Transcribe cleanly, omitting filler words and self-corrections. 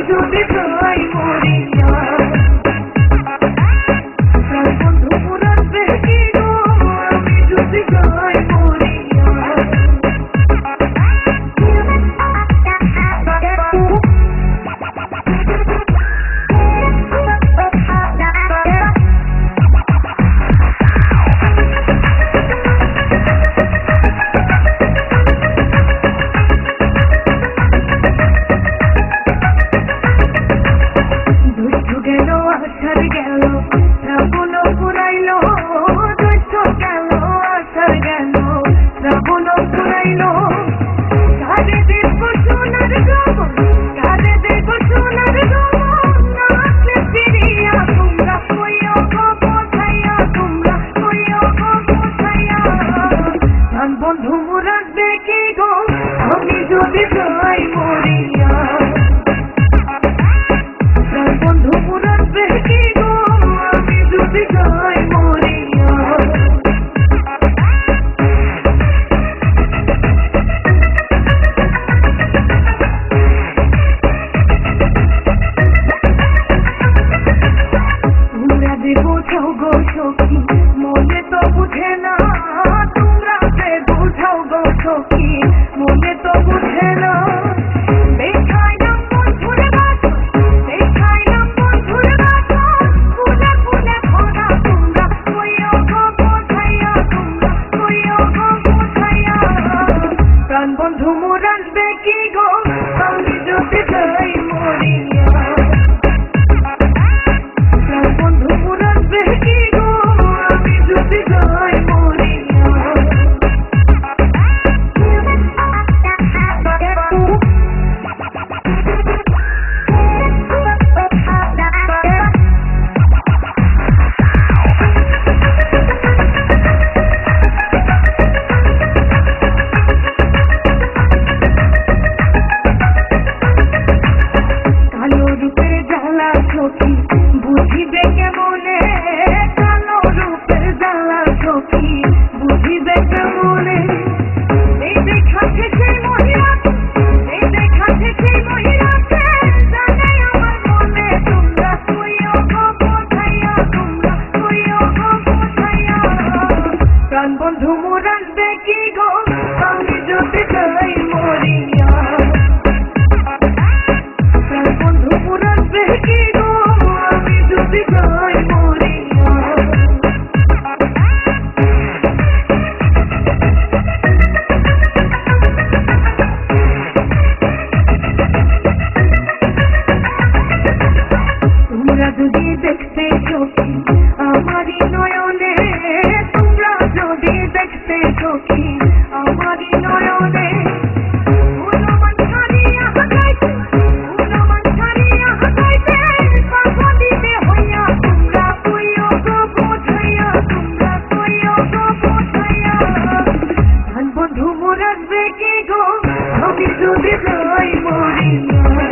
যদি যাই মরিয়া প্রাণ বন্ধু পুরাবে কি গো আমি যদি যাই মরিয়া বন্ধু রাখবে কি গো আমি যদি যাই মরিয়া বন্ধু রাখবে কি গো আমি যদি যাই মরিয়া তোমরা যে বোঝাও গো সখী মনে তো বুঝে না সখী মনে তো বুঝে না দেখাইলাম বন্ধুর বাসন দেখাইলাম বন্ধুর বাসন ফুলে ফুলে ভরা তোমরা কইও গো বোঝাইয়া তোমরা কইও গো বোঝাইয়া প্রাণ বন্ধু মোর আসবে কি গো আমি যদি যাই মরিয়া প্রাণ বন্ধু মোর আসবে কি গো আমি যদি যাই মরিয়া বুঝিবে কেমনে কালো রূপের জ্বালা সখী বুঝিবে কেমনে এই দেখাচ্ছে সেই মহিলাকে এই দেখাচ্ছে সেই মহিলাকে জানে আমার মনে তোমরা কইও গো বোঝাইয়া তোমরা কইও গো বোঝাইয়া প্রাণ বন্ধু মোর আসবে কি গো আমি যদি যাই মরিয়া প্রাণ বন্ধু মোর আসবে কি গো আমি যদি যাই মরিয়া তোমরা যদি দেখতে সখী আমারই নয়নে তোমরা যদি দেখতে সখী আমারই নয়নে বন্ধু মোর আসবে কি গো আমি যদি যাই মরিয়া